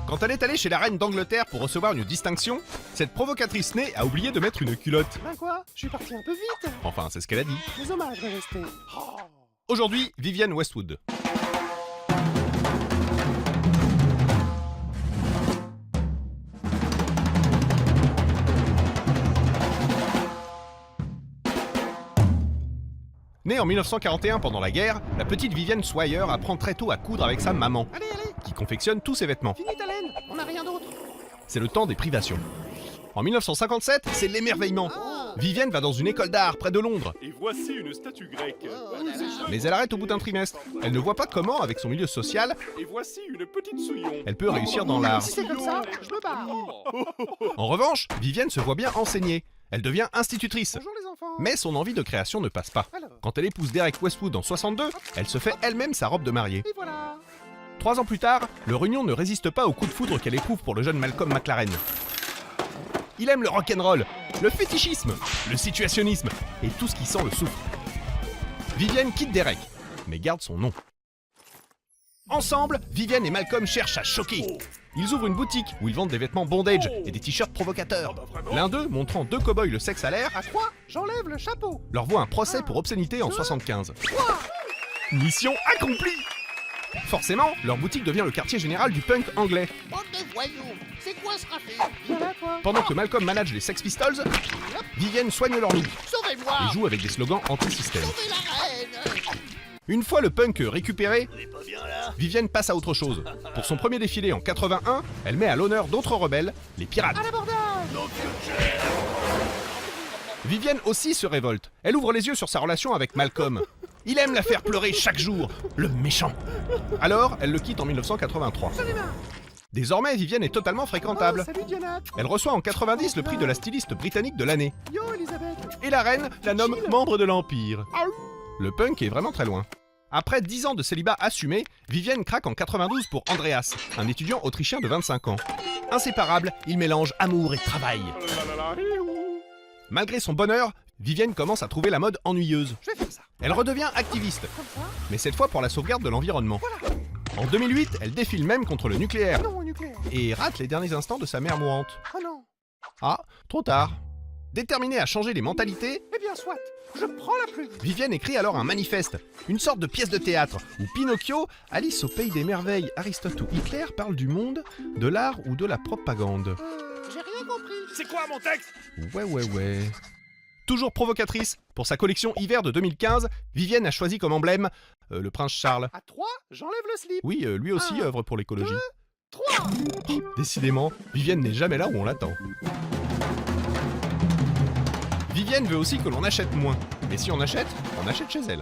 Quand elle est allée chez la reine d'Angleterre pour recevoir une distinction, cette provocatrice née a oublié de mettre une culotte. Ben quoi? Je suis parti un peu vite. Enfin, c'est ce qu'elle a dit. Les hommages vont rester. Oh. Aujourd'hui, Vivienne Westwood. Née en 1941 pendant la guerre, la petite Vivienne Swire apprend très tôt à coudre avec sa maman, Allez, qui confectionne tous ses vêtements. finis ta laine, on n'a rien d'autre. C'est le temps des privations. En 1957, c'est l'émerveillement. Vivienne va dans une école d'art près de Londres, Et voici une statue grecque. mais elle arrête au bout d'un trimestre. Elle ne voit pas comment, avec son milieu social, Et voici une petite souillon. elle peut réussir dans l'art. Si c'est comme ça, je me barre. En revanche, Vivienne se voit bien enseigner. Elle devient institutrice. Bonjour les enfants. Mais son envie de création ne passe pas. Alors, Quand elle épouse Derek Westwood en 62, elle se fait elle-même sa robe de mariée. et voilà. 3 ans plus tard, leur union ne résiste pas au coup de foudre qu'elle éprouve pour le jeune Malcolm McLaren. Il aime le rock'n'roll, le fétichisme, le situationnisme et tout ce qui sent le soufre. Vivienne quitte Derek, mais garde son nom. Ensemble, Vivienne et Malcolm cherchent à choquer. Ils ouvrent une boutique où ils vendent des vêtements bondage et des t-shirts provocateurs. L'un d'eux, montrant 2 cow-boys le sexe à l'air, À 3, j'enlève le chapeau. leur voit un procès pour obscénité en 75. Mission accomplie! Forcément, leur boutique devient le quartier général du punk anglais. Bande de voyous, c'est quoi ce raffin? Viens là, toi. Pendant que Malcolm manage les Sex Pistols, Vivienne soigne leur look Sauvez-moi! et joue avec des slogans anti-système. Sauvez la reine! Une fois le punk récupéré, Vivienne passe à autre chose. Pour son premier défilé en 81, elle met à l'honneur d'autres rebelles, les pirates. À l'abordage. Vivienne aussi se révolte. Elle ouvre les yeux sur sa relation avec Malcolm. Il aime la faire pleurer chaque jour, le méchant. Alors, elle le quitte en 1983. J'en ai marre. Désormais, Vivienne est totalement fréquentable. Oh, salut Diana. Elle reçoit en 90 le prix de la styliste britannique de l'année. Yo Elisabeth. Et la reine la nomme membre de l'Empire. Le punk est vraiment très loin. Après 10 ans de célibat assumé, Vivienne craque en 92 pour Andreas, un étudiant autrichien de 25 ans. Inséparables, ils mélangent amour et travail. Malgré son bonheur, Vivienne commence à trouver la mode ennuyeuse. Je vais faire ça. Elle redevient activiste, Comme ça. mais cette fois pour la sauvegarde de l'environnement. En 2008, elle défile même contre le nucléaire Non au nucléaire. et rate les derniers instants de sa mère mourante. Oh non. Ah, trop tard. Déterminée à changer les mentalités, Eh bien soit. Je prends la plume. Vivienne écrit alors un manifeste, une sorte de pièce de théâtre, où Pinocchio, Alice au pays des merveilles, Aristote ou Hitler parlent du monde, de l'art ou de la propagande. J'ai rien compris. C'est quoi mon texte? Ouais. Toujours provocatrice, pour sa collection hiver de 2015, Vivienne a choisi comme emblème le prince Charles. À 3, j'enlève le slip. Oui, lui aussi Un, œuvre pour l'écologie. 3. Décidément, Vivienne n'est jamais là où on l'attend. Vivienne veut aussi que l'on achète moins. Mais si on achète chez elle.